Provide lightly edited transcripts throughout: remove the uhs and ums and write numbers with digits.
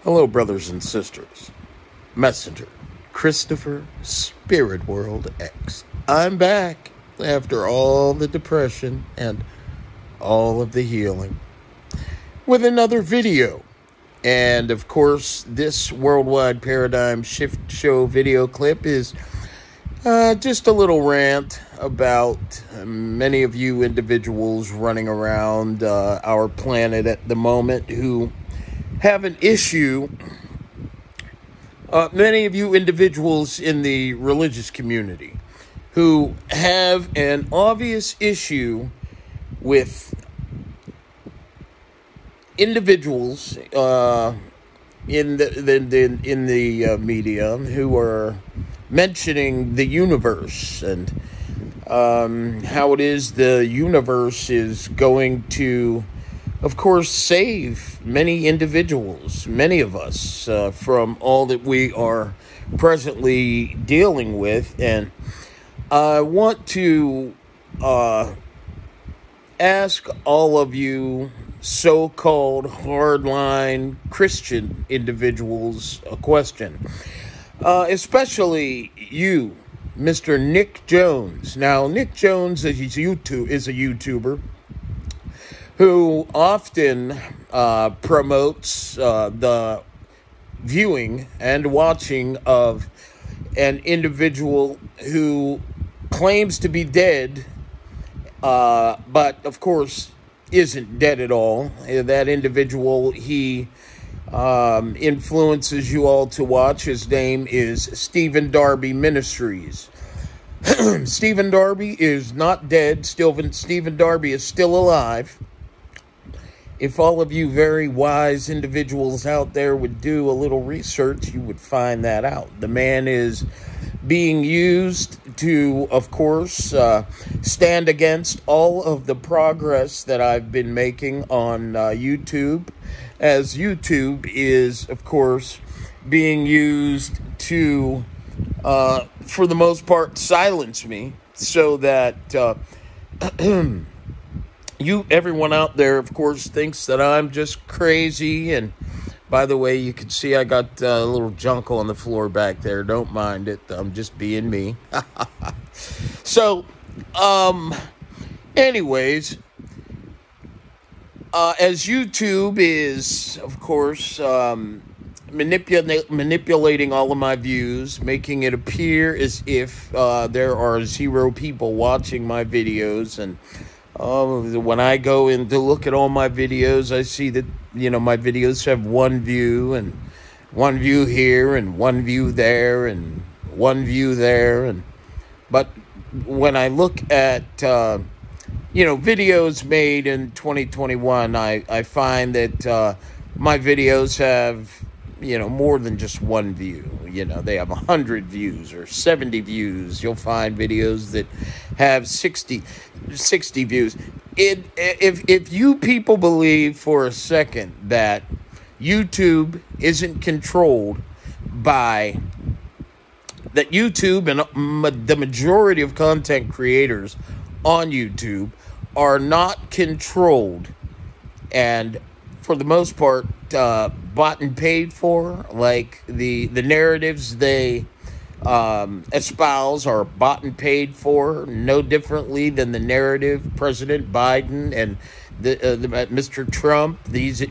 Hello, brothers and sisters. Messenger, Christopher, Spirit World X. I'm back after all the depression and all of the healing with another video. And of course, this Worldwide Paradigm Shift Show video clip is just a little rant about many of you individuals running around our planet at the moment who have an issue. Many of you individuals in the religious community who have an obvious issue with individuals in the media who are mentioning the universe and how it is the universe is going to, of course, save many individuals, many of us, from all that we are presently dealing with. And I want to ask all of you so-called hardline Christian individuals a question. Especially you, Mr. Nick Jones. Now, Nick Jones is a YouTuber who often promotes the viewing and watching of an individual who claims to be dead, but of course isn't dead at all. That individual, he influences you all to watch. His name is Stephen Darby Ministries. Stephen Darby is not dead. Stephen Darby is still alive. If all of you very wise individuals out there would do a little research, you would find that out. The man is being used to, of course, stand against all of the progress that I've been making on YouTube, as YouTube is, of course, being used to, for the most part, silence me, so that everyone out there, of course, thinks that I'm just crazy. And by the way, you can see I got a little junk on the floor back there. Don't mind it. I'm just being me. So, anyways, as YouTube is, of course, manipulating all of my views, making it appear as if there are 0 people watching my videos. And when I go in to look at all my videos, I see that, my videos have 1 view, and 1 view here, and 1 view there, and 1 view there. But when I look at, videos made in 2021, I find that my videos have, more than just 1 view. They have 100 views or 70 views. You'll find videos that have 60 views. If you people believe for a second that YouTube isn't controlled by, that YouTube and the majority of content creators on YouTube are not controlled and, for the most part, bought and paid for, like the narratives they espouse are bought and paid for, no differently than the narrative President Biden and Mr. Trump, these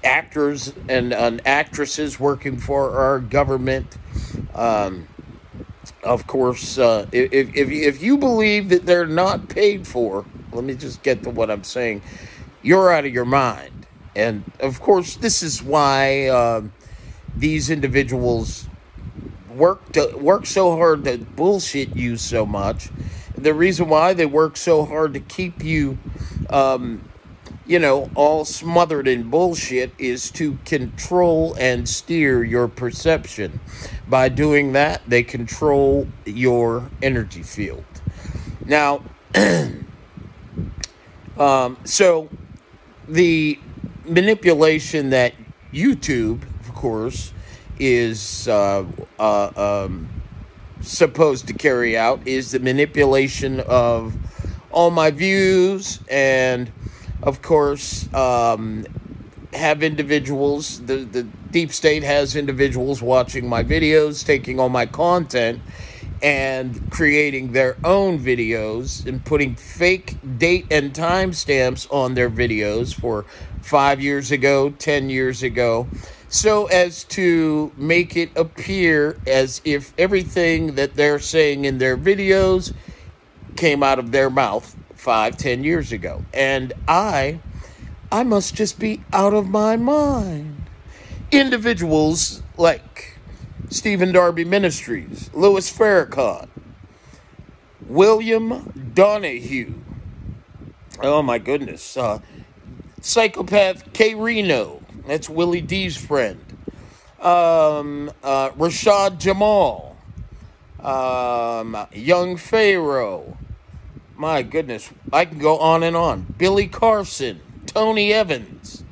actors and actresses working for our government. Of course, if you believe that they're not paid for, let me just get to what I'm saying, you're out of your mind. And, of course, this is why these individuals work so hard to bullshit you so much. The reason why they work so hard to keep you, all smothered in bullshit is to control and steer your perception. By doing that, they control your energy field. Now, so the manipulation that YouTube, of course, is supposed to carry out is the manipulation of all my views and, of course, have individuals, the deep state has individuals watching my videos, taking all my content, and creating their own videos and putting fake date and time stamps on their videos for 5 years ago, 10 years ago, so as to make it appear as if everything that they're saying in their videos came out of their mouth 5, 10 years ago. And I must just be out of my mind. Individuals like Stephen Darby Ministries, Louis Farrakhan, William Donahue, oh my goodness, Psychopath K. Reno, that's Willie D's friend, Rashad Jamal, Young Pharaoh, my goodness, I can go on and on, Billy Carson, Tony Evans.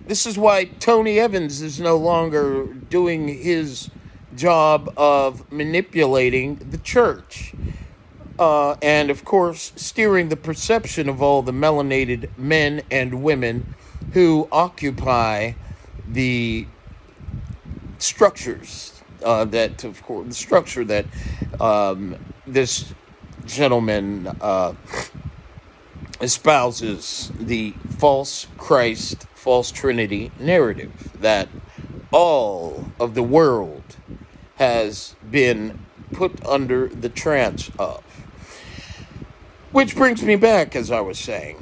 This is why Tony Evans is no longer doing his job of manipulating the church. And, of course, steering the perception of all the melanated men and women who occupy the structures that, of course, the structure that this gentleman espouses, the false Christ, false Trinity narrative that all of the world has been put under the trance of. Which brings me back, as I was saying.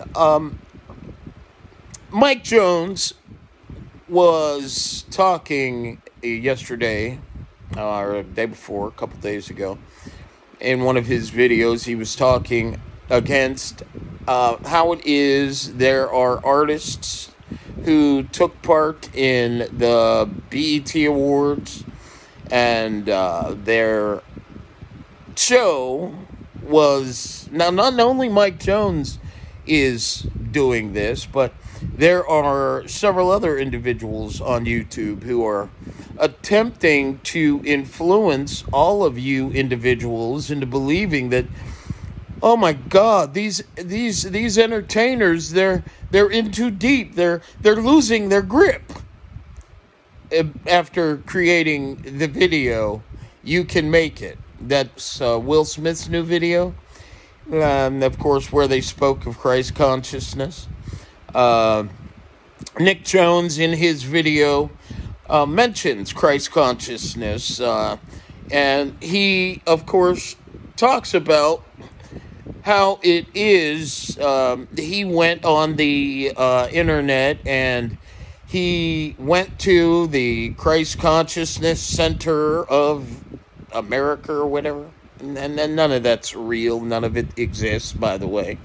Mike Jones was talking yesterday, or the day before, a couple days ago. In one of his videos, he was talking against how it is there are artists who took part in the BET Awards, and their show was, now not only Mike Jones is doing this, but there are several other individuals on YouTube who are attempting to influence all of you individuals into believing that, oh my God, these entertainers, they're in too deep. They're losing their grip. After creating the video, You Can Make It. That's Will Smith's new video. Of course, where they spoke of Christ consciousness. Nick Jones, in his video, mentions Christ consciousness. And he, of course, talks about how it is. He went on the internet and he went to the Christ Consciousness Center of America or whatever. And none of that's real. None of it exists, by the way.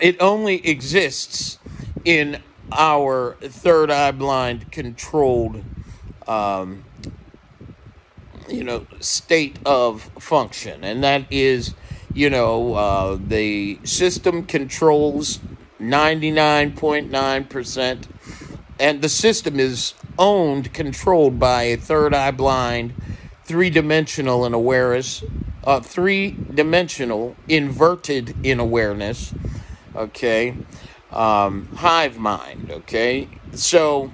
It only exists in our third eye blind controlled, state of function. And that is, the system controls 99.9%, and the system is controlled by a third eye blind, three-dimensional inverted in awareness, okay, hive mind, okay. So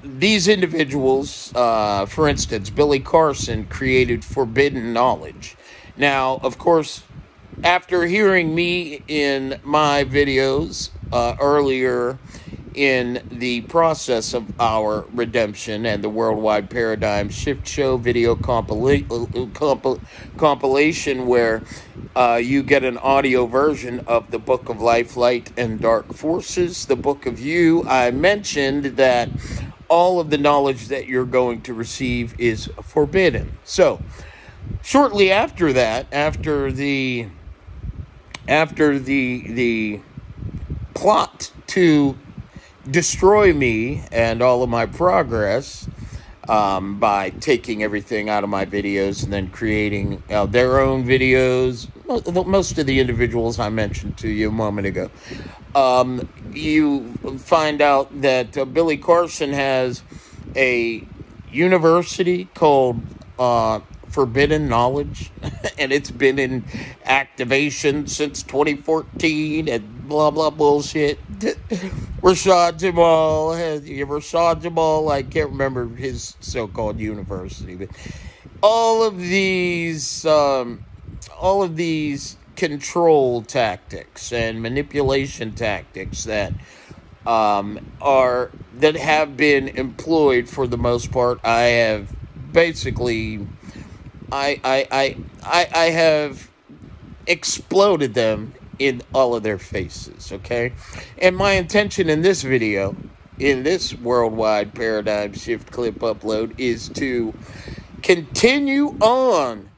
these individuals, for instance, Billy Carson created forbidden knowledge. Now, of course, after hearing me in my videos earlier in the process of our redemption and the Worldwide Paradigm Shift Show video compilation, where you get an audio version of the Book of Life, Light, and Dark Forces, the Book of You, I mentioned that all of the knowledge that you're going to receive is forbidden. So, shortly after that, after the plot to destroy me and all of my progress by taking everything out of my videos and then creating their own videos, most of the individuals I mentioned to you a moment ago, you find out that Billy Carson has a university called Forbidden Knowledge, and it's been in activation since 2014, and blah blah bullshit. Rashad Jamal, I can't remember his so-called university, but all of these control tactics and manipulation tactics that have been employed for the most part, I have basically I have exploded them in all of their faces, okay? And my intention in this video, in this worldwide paradigm shift clip upload, is to continue on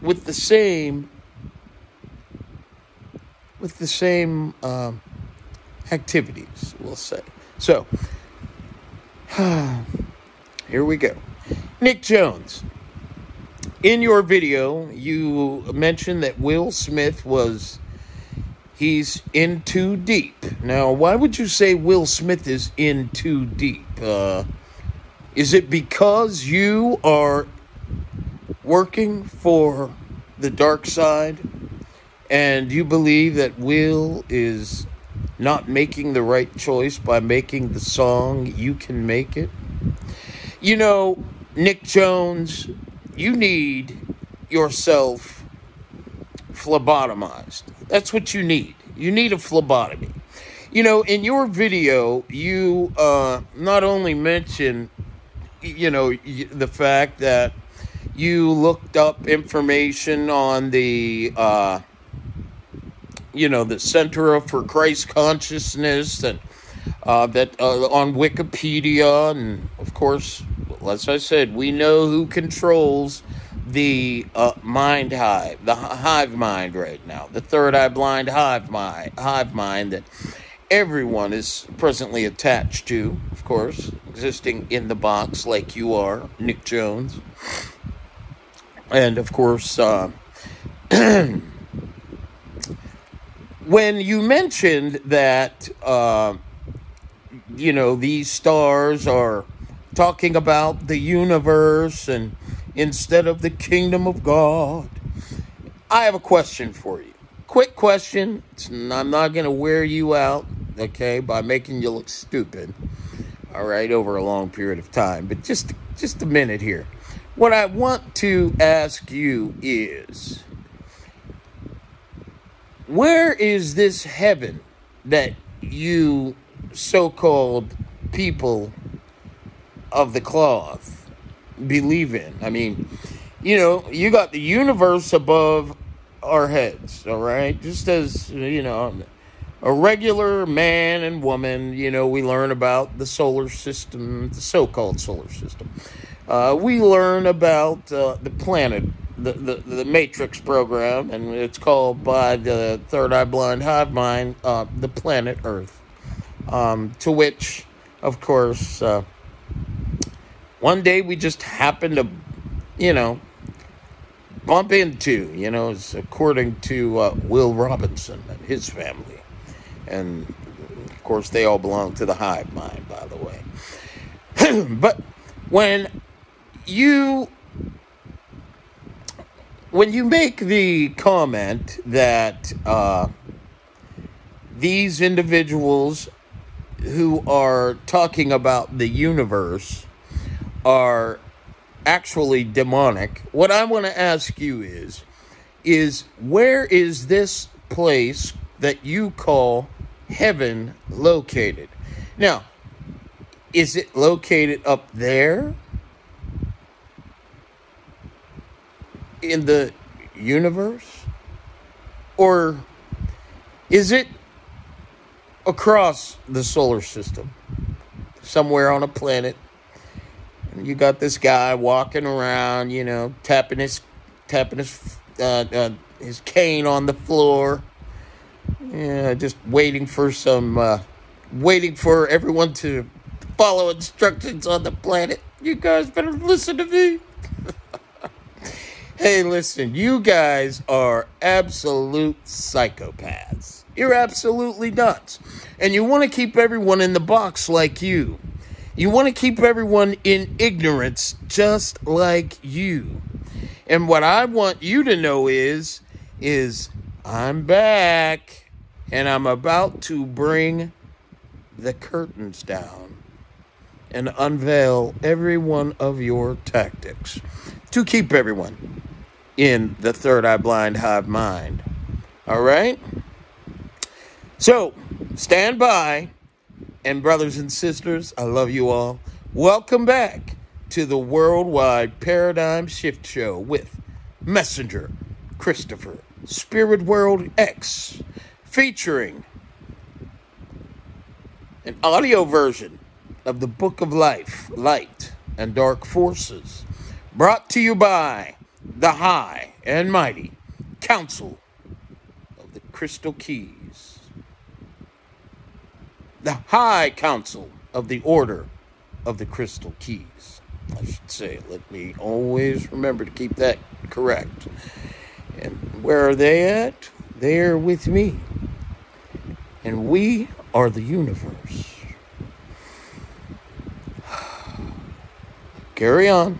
with the same activities, we'll say. So, here we go. Nick Jones. In your video, you mentioned that Will Smith he's in too deep. Now, why would you say Will Smith is in too deep? Is it because you are working for the dark side and you believe that Will is not making the right choice by making the song You Can Make It? You know, Nick Jones, you need yourself phlebotomized. That's what you need. You need a phlebotomy. You know, in your video, you not only mention, the fact that you looked up information on the, the Center for Christ Consciousness and that on Wikipedia, and of course, as I said, we know who controls the mind hive, the hive mind right now, the third eye blind hive mind that everyone is presently attached to, of course, existing in the box like you are, Nick Jones. And of course, when you mentioned that, these stars are talking about the universe and instead of the kingdom of God, I have a question for you. Quick question. I'm not going to wear you out, okay, by making you look stupid, all right, over a long period of time. But just a minute here. What I want to ask you is, where is this heaven that you so-called people of the cloth believe in? I mean, you got the universe above our heads, all right? Just as, a regular man and woman, we learn about the solar system, the so-called solar system. We learn about the planet, the Matrix program, and it's called by the third eye blind hive mind, the planet Earth. To which, of course, one day we just happen to, bump into, it's according to Will Robinson and his family. And, of course, they all belong to the hive mind, by the way. But when you make the comment that these individuals who are talking about the universe are actually demonic, what I want to ask you is where is this place that you call heaven located? Now, is it located up there in the universe? Or is it across the solar system, somewhere on a planet? And you got this guy walking around, tapping his cane on the floor, just waiting for everyone to follow instructions on the planet. You guys better listen to me. Hey, listen, you guys are absolute psychopaths. You're absolutely nuts. And you want to keep everyone in the box like you. You want to keep everyone in ignorance just like you. And what I want you to know is I'm back. And I'm about to bring the curtains down and unveil every one of your tactics to keep everyone in the third eye blind hive mind. All right? So, stand by. And brothers and sisters, I love you all. Welcome back to the Worldwide Paradigm Shift Show with Messenger Christopher, Spirit World X, featuring an audio version of the Book of Life, Light and Dark Forces, brought to you by the High and Mighty Council of the Crystal Keys, the High Council of the Order of the Crystal Keys. I should say, let me always remember to keep that correct. And where are they at? They are with me. And we are the universe. Carry on.